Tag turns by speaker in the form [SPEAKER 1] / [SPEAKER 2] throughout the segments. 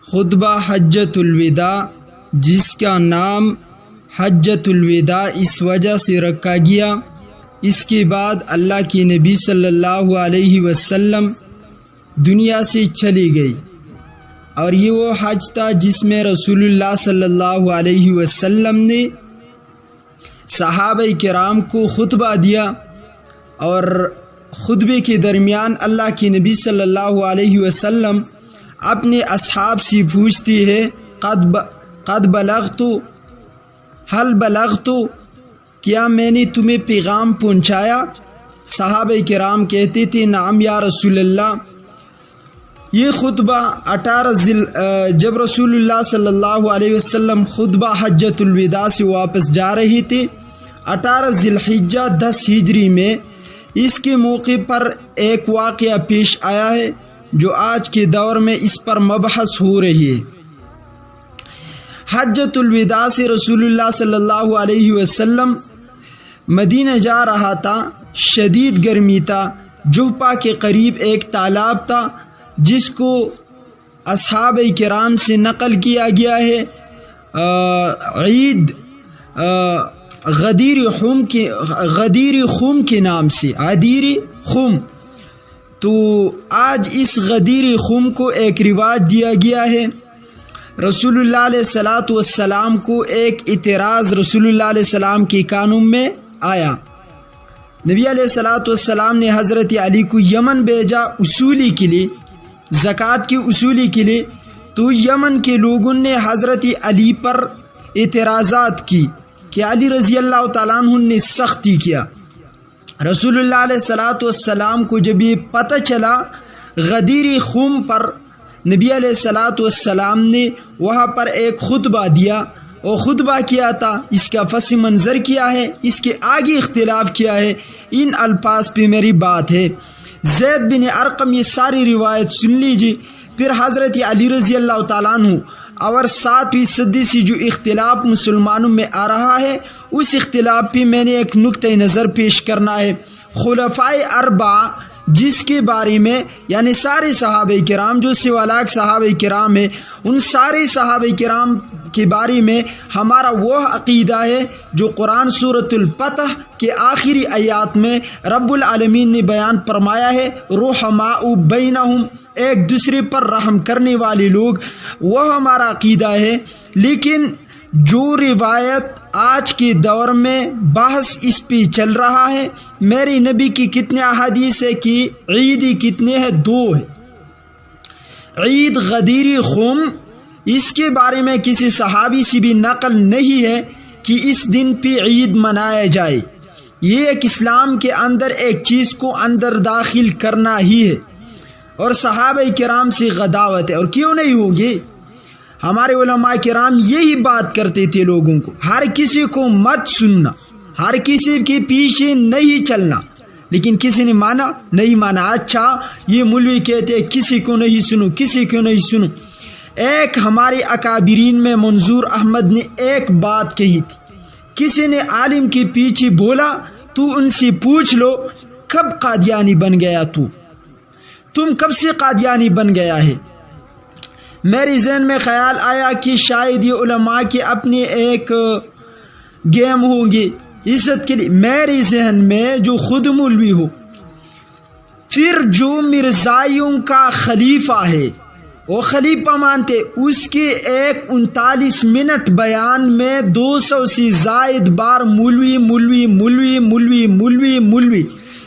[SPEAKER 1] خطبہ حجۃ الوداع، جس کا نام حجۃ الوداع اس وجہ سے رکھا گیا، اس کے بعد اللہ کی نبی صلی اللہ علیہ وسلم دنیا سے چلی گئی، اور یہ وہ حج تھا جس میں رسول اللہ صلی اللہ علیہ وسلم نے صحابہ کرام کو خطبہ دیا، اور خطبے کے درمیان اللہ کی نبی صلی اللہ علیہ وسلم اپنے اصحاب سے پوچھتی ہے، قد بلغت، حل بلغت، کیا میں نے تمہیں پیغام پہنچایا؟ صحابہ کرام کہتے تھے نعم یا رسول اللہ۔ یہ خطبہ جب رسول اللہ صلی اللہ علیہ وسلم خطبہ حجۃ الوداع سے واپس جا رہے تھے 18 ذی الحجہ 10 ہجری میں، اس کے موقع پر ایک واقعہ پیش آیا ہے جو آج کے دور میں اس پر مبحث ہو رہی ہے۔ حجۃ الوداع سے رسول اللہ صلی اللہ علیہ وسلم مدینہ جا رہا تھا، شدید گرمی تھا، جحفہ کے قریب ایک تالاب تھا جس کو اصحاب کرام سے نقل کیا گیا ہے عید غدیر خم کے نام سے، غدیر خم۔ تو آج اس غدیر خم کو ایک رواج دیا گیا ہے۔ رسول اللہ علیہ الصلاۃ والسلام کو ایک اعتراض رسول اللہ علیہ السلام کے کانوں میں آیا۔ نبی علیہ الصلاۃ والسلام نے حضرت علی کو یمن بھیجا اصولی کے لیے، زکوٰۃ کی اصولی کے لیے، تو یمن کے لوگوں نے حضرت علی پر اعتراضات کی کہ علی رضی اللہ تعالیٰ عنہ نے سختی کیا۔ رسول اللہ علیہ الصلاۃ والسلام کو جب یہ پتہ چلا غدیر خم پر، نبی علیہ الصلاۃ والسلام نے وہاں پر ایک خطبہ دیا، اور خطبہ کیا تھا، اس کا پس منظر کیا ہے، اس کے آگے اختلاف کیا ہے، ان الفاظ پہ میری بات ہے۔ زید بن ارقم یہ ساری روایت سن لیجیے۔ پھر حضرت علی رضی اللہ تعالیٰ عنہ اور 7ویں صدی سے جو اختلاف مسلمانوں میں آ رہا ہے، اس اختلاف پہ میں نے ایک نقطۂ نظر پیش کرنا ہے۔ خلفائے اربعہ جس کے بارے میں، یعنی سارے صحابہ کرام جو سوالاک صحابہ کرام ہیں، ان سارے صحابہ کرام کے بارے میں ہمارا وہ عقیدہ ہے جو قرآن سورۃ الفتح کے آخری آیات میں رب العالمین نے بیان فرمایا ہے، رحماء بینہم، ایک دوسرے پر رحم کرنے والے لوگ، وہ ہمارا عقیدہ ہے۔ لیکن جو روایت آج کے دور میں بحث اس پہ چل رہا ہے، میرے نبی کی کتنے احادیث ہے کہ عیدی کتنے ہیں؟ 2 ہے۔ عید غدیر خم، اس کے بارے میں کسی صحابی سے بھی نقل نہیں ہے کہ اس دن پہ عید منایا جائے۔ یہ ایک اسلام کے اندر ایک چیز کو اندر داخل کرنا ہی ہے، اور صحابہ کرام سے غداوت ہے، اور کیوں نہیں ہوگی؟ ہمارے علماء کرام یہی بات کرتے تھے لوگوں کو، ہر کسی کو مت سننا، ہر کسی کے پیچھے نہیں چلنا۔ لیکن کسی نے مانا نہیں مانا، اچھا یہ مولوی کہتے کسی کو نہیں سنو، کسی کو نہیں سنو۔ ایک ہمارے اکابرین میں منظور احمد نے ایک بات کہی تھی، کسی نے عالم کے پیچھے بولا تو ان سے پوچھ لو کب قادیانی بن گیا، تم کب سے قادیانی بن گیا ہے؟ میرے ذہن میں خیال آیا کہ شاید یہ علماء کے اپنے ایک گیم ہوں گے عزت کے لیے، میرے ذہن میں جو خود مولوی ہو، پھر جو مرزائیوں کا خلیفہ ہے، وہ خلیفہ مانتے، اس کے ایک 39 منٹ بیان میں 200 سے زائد بار مولوی مولوی مولوی مولوی مولوی مولوی،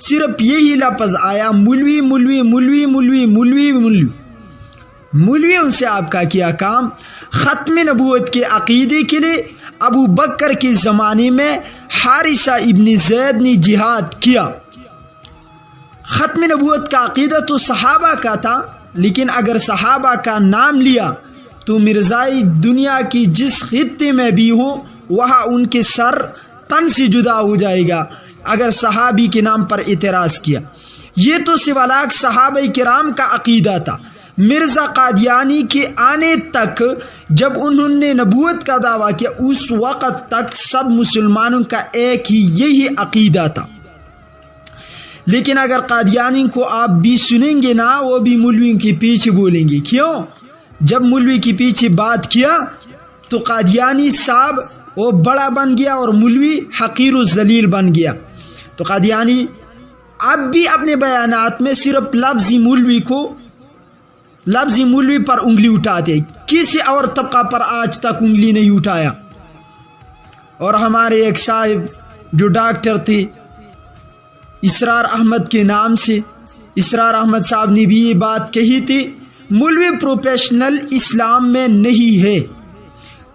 [SPEAKER 1] صرف یہی لفظ آیا، مولوی مولوی مولوی مولوی مولوی مولوی۔ مولویوں سے آپ کا کیا کام؟ ختم نبوت کے عقیدے کے لیے ابو بکر کے زمانے میں حارثہ ابن زید نے جہاد کیا۔ ختم نبوت کا عقیدہ تو صحابہ کا تھا، لیکن اگر صحابہ کا نام لیا تو مرزائی دنیا کی جس خطے میں بھی ہوں وہاں ان کے سر تن سے جدا ہو جائے گا اگر صحابی کے نام پر اعتراض کیا۔ یہ تو سوالاک صحابہ کرام کا عقیدہ تھا۔ مرزا قادیانی کے آنے تک جب انہوں نے نبوت کا دعویٰ کیا، اس وقت تک سب مسلمانوں کا ایک ہی یہی عقیدہ تھا۔ لیکن اگر قادیانی کو آپ بھی سنیں گے نا، وہ بھی مولویوں کے پیچھے بولیں گے۔ کیوں؟ جب مولوی کے پیچھے بات کیا تو قادیانی صاحب وہ بڑا بن گیا اور مولوی حقیر و ذلیل بن گیا. تو قادیانی اب بھی اپنے بیانات میں صرف لفظی مولوی پر انگلی اٹھاتے، کسی اور طبقہ پر آج تک انگلی نہیں اٹھایا. اور ہمارے ایک صاحب جو ڈاکٹر تھے اسرار احمد کے نام سے، اسرار احمد صاحب نے بھی یہ بات کہی تھی، مولوی پروفیشنل اسلام میں نہیں ہے.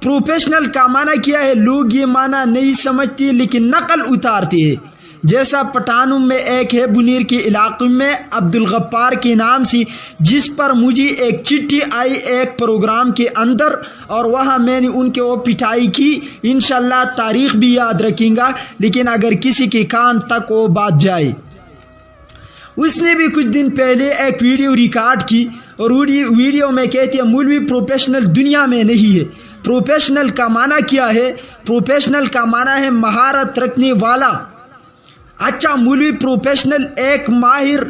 [SPEAKER 1] پروفیشنل کا معنی کیا ہے؟ لوگ یہ معنی نہیں سمجھتے لیکن نقل اتارتے ہیں. جیسا پٹھانوں میں ایک ہے بنیر کے علاقے میں عبد الغفار کے نام سے، جس پر مجھے ایک چٹھی آئی ایک پروگرام کے اندر، اور وہاں میں نے ان کے وہ پٹائی کی. انشاءاللہ تاریخ بھی یاد رکھیں گا، لیکن اگر کسی کے کان تک وہ بات جائے. اس نے بھی کچھ دن پہلے ایک ویڈیو ریکارڈ کی اور ویڈیو میں کہتے ہیں مولوی پروفیشنل دنیا میں نہیں ہے. پروفیشنل کا معنی کیا ہے؟ پروفیشنل کا معنی ہے مہارت رکھنے والا. اچھا، مولوی پروفیشنل ایک ماہر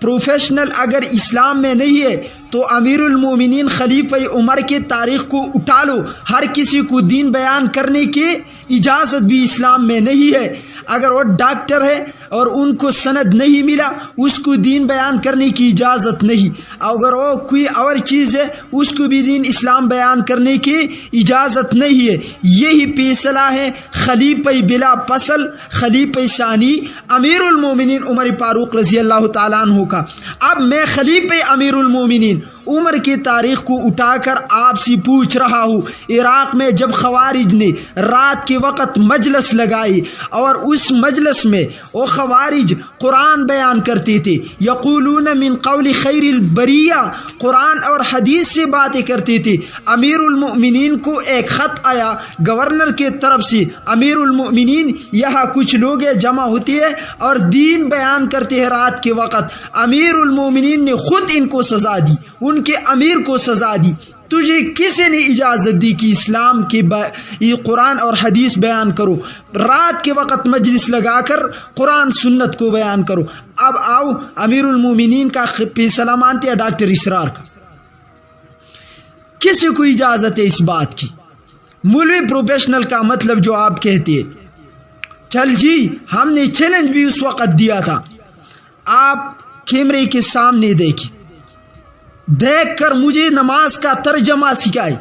[SPEAKER 1] پروفیشنل اگر اسلام میں نہیں ہے تو امیر المومنین خلیفہ عمر کے تاریخ کو اٹھا لو. ہر کسی کو دین بیان کرنے کی اجازت بھی اسلام میں نہیں ہے. اگر وہ ڈاکٹر ہے اور ان کو سند نہیں ملا، اس کو دین بیان کرنے کی اجازت نہیں. اگر وہ کوئی اور چیز ہے، اس کو بھی دین اسلام بیان کرنے کی اجازت نہیں ہے. یہی فیصلہ ہے خلیفہ بلا فصل خلیفہ ثانی امیر المومنین عمر فاروق رضی اللہ تعالیٰ عنہ کا. اب میں خلیفہ امیر المومنین عمر کی تاریخ کو اٹھا کر آپ سے پوچھ رہا ہوں، عراق میں جب خوارج نے رات کے وقت مجلس لگائی اور اس مجلس میں وہ خوارج قرآن بیان کرتے تھے، یقولون من قول خیر البریہ، قرآن اور حدیث سے باتیں کرتے تھے. امیر المؤمنین کو ایک خط آیا گورنر کے طرف سے، امیر المؤمنین یہاں کچھ لوگ جمع ہوتے ہیں اور دین بیان کرتے ہیں رات کے وقت. امیر المؤمنین نے خود ان کو سزا دی، ان کے امیر کو سزا دی. تجھے کسی نے اجازت دی کہ اسلام کی یہ قرآن اور حدیث بیان کرو؟ رات کے وقت مجلس لگا کر قرآن سنت کو بیان کرو. اب آؤ امیر المومنین کا فیصلہ مانتے ہیں ڈاکٹر اسرار کا. کسی کو اجازت ہے اس بات کی؟ مولوی پروفیشنل کا مطلب جو آپ کہتے ہیں، چل جی ہم نے چیلنج بھی اس وقت دیا تھا، آپ کیمرے کے سامنے دیکھ کر مجھے نماز کا ترجمہ سکھائے،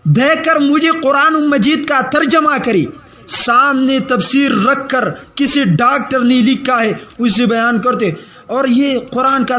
[SPEAKER 1] دیکھ کر مجھے قرآن مجید کا ترجمہ کرے، سامنے تفسیر رکھ کر کسی ڈاکٹر نے لکھا ہے اسے بیان کرتے. اور یہ قرآن کا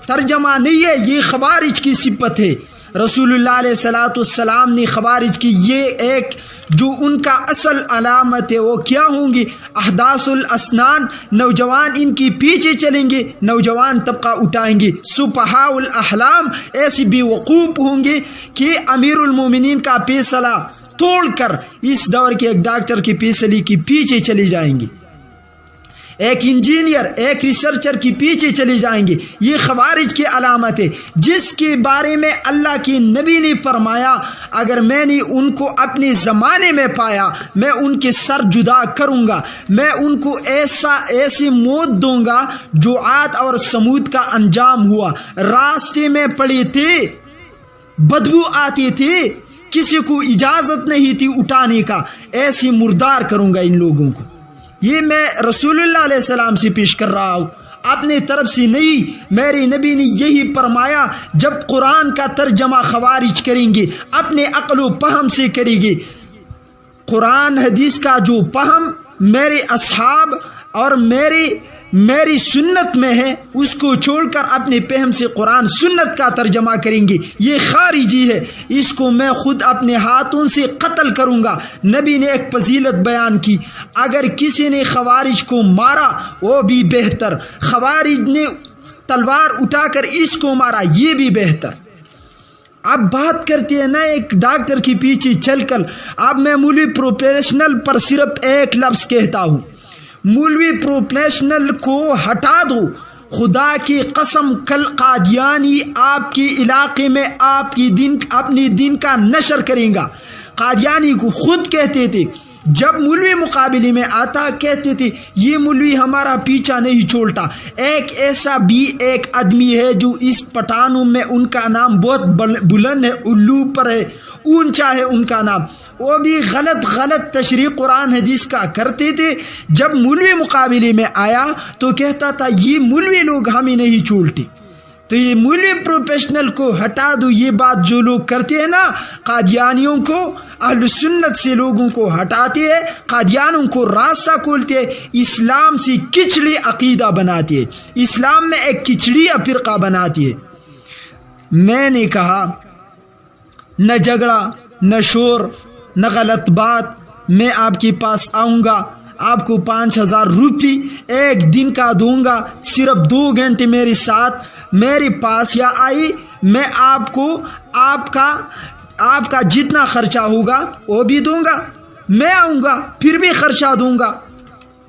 [SPEAKER 1] ترجمہ نہیں ہے، یہ خوارج کی صفت ہے. رسول اللہ علیہ الصلوۃ والسلام نے خوارج کی یہ ایک جو ان کا اصل علامت ہے وہ کیا ہوں گی؟ احداث الاسنان، نوجوان ان کی پیچھے چلیں گے، نوجوان طبقہ اٹھائیں گے. سفہاء الاحلام، ایسی بے وقوف ہوں گے کہ امیر المومنین کا فیصلہ توڑ کر اس دور کے ایک ڈاکٹر کے فیصلے کے پیچھے چلے جائیں گے، ایک انجینئر ایک ریسرچر کی پیچھے چلے جائیں گے. یہ خوارج کی علامت ہے جس کے بارے میں اللہ کے نبی نے فرمایا اگر میں نے ان کو اپنے زمانے میں پایا میں ان کے سر جدا کروں گا، میں ان کو ایسی موت دوں گا جو عاد اور سمود کا انجام ہوا. راستے میں پڑے تھے، بدبو آتی تھی، کسی کو اجازت نہیں تھی اٹھانے کا، ایسی مردار کروں گا ان لوگوں کو. یہ میں رسول اللہ علیہ السلام سے پیش کر رہا ہوں، اپنے طرف سے نہیں. میرے نبی نے یہی فرمایا جب قرآن کا ترجمہ خوارج کریں گے اپنے عقل و فہم سے کریں گے. قرآن حدیث کا جو فہم میرے اصحاب اور میری سنت میں ہے اس کو چھوڑ کر اپنے فہم سے قرآن سنت کا ترجمہ کریں گے، یہ خارجی ہے، اس کو میں خود اپنے ہاتھوں سے قتل کروں گا. نبی نے ایک فضیلت بیان کی، اگر کسی نے خوارج کو مارا وہ بھی بہتر، خوارج نے تلوار اٹھا کر اس کو مارا یہ بھی بہتر. اب بات کرتے ہیں نا ایک ڈاکٹر کے پیچھے چل کر. اب میں مولوی پروفیشنل پر صرف ایک لفظ کہتا ہوں، مولوی پروفیشنل کو ہٹا دو. خدا کی قسم کل قادیانی آپ کے علاقے میں آپ کی اپنے دین کا نشر کریں گا. قادیانی کو خود کہتے تھے جب مولوی مقابلے میں آتا کہتے تھے یہ مولوی ہمارا پیچھا نہیں چھوڑتا. ایک ایسا بھی ایک آدمی ہے جو اس پٹھانوں میں ان کا نام بہت بلند ہے، الو پر ہے، اونچا ہے ان کا نام، وہ بھی غلط تشریح قرآن حدیث کا کرتے تھے. جب مولوی مقابلے میں آیا تو کہتا تھا یہ مولوی لوگ ہمیں نہیں چھوڑتے. تو یہ مولوی پروفیشنل کو ہٹا دو. یہ بات جو لوگ کرتے ہیں نا، قادیانیوں کو، اہل سنت سے لوگوں کو ہٹاتے ہیں، قادیانوں کو راستہ کھولتے ہیں، اسلام سے کچڑی عقیدہ بناتے ہیں، اسلام میں ایک کچڑی فرقہ بناتی ہے. میں نے کہا نہ جھگڑا، نہ شور، نہ غلط بات. میں آپ کے پاس آؤں گا، آپ کو 5000 روپے ایک دن کا دوں گا، صرف 2 گھنٹے میرے ساتھ میرے پاس یا آئی، میں آپ کو آپ کا جتنا خرچہ ہوگا وہ بھی دوں گا. میں آؤں گا پھر بھی خرچہ دوں گا،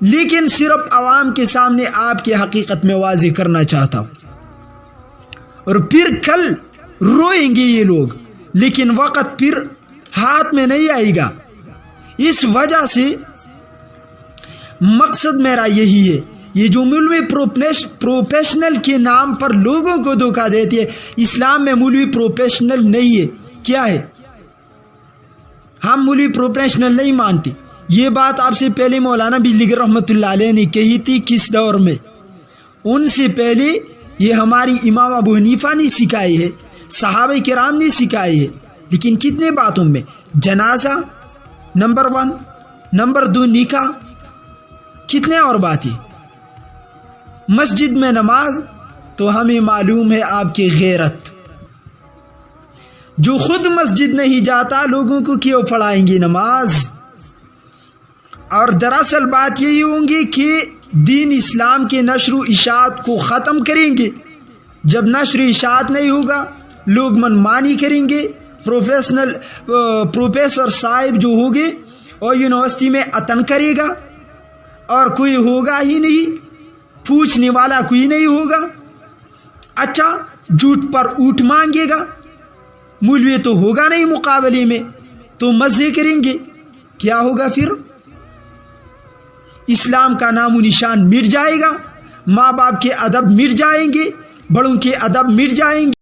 [SPEAKER 1] لیکن صرف عوام کے سامنے آپ کی حقیقت میں واضح کرنا چاہتا ہوں. اور پھر کل روئیں گے یہ لوگ، لیکن وقت پھر ہاتھ میں نہیں آئے گا. اس وجہ سے مقصد میرا یہی ہے. یہ جو مولوی پروفیشنل کے نام پر لوگوں کو دھوکہ دیتی ہے، اسلام میں مولوی پروفیشنل نہیں ہے. کیا ہے؟ ہم مولوی پروفیشنل نہیں مانتے. یہ بات آپ سے پہلے مولانا بجلی گر رحمۃ اللہ علیہ نے کہی تھی. کس دور میں؟ ان سے پہلے یہ ہماری امام ابو حنیفہ نے سکھائی ہے، صحابہ کرام نے سکھائی ہے. لیکن کتنے باتوں میں؟ جنازہ نمبر 1، نمبر 2 نکاح، کتنے اور باتیں. مسجد میں نماز تو ہمیں معلوم ہے آپ کی غیرت. جو خود مسجد نہیں جاتا لوگوں کو کیوں پڑھائیں گے نماز؟ اور دراصل بات یہی ہوں گی کہ دین اسلام کے نشر و اشاعت کو ختم کریں گے. جب نشر و اشاعت نہیں ہوگا لوگ منمانی کریں گے. پروفیسر صاحب جو ہوگے اور یونیورسٹی میں عطن کرے گا اور کوئی ہوگا ہی نہیں، پوچھنے والا کوئی نہیں ہوگا. اچھا، جھوٹ پر اونٹ مانگے گا، مولوی تو ہوگا نہیں مقابلے میں، تو مزے کریں گے. کیا ہوگا پھر؟ اسلام کا نام و نشان مٹ جائے گا، ماں باپ کے ادب مٹ جائیں گے، بڑوں کے ادب مٹ جائیں گے.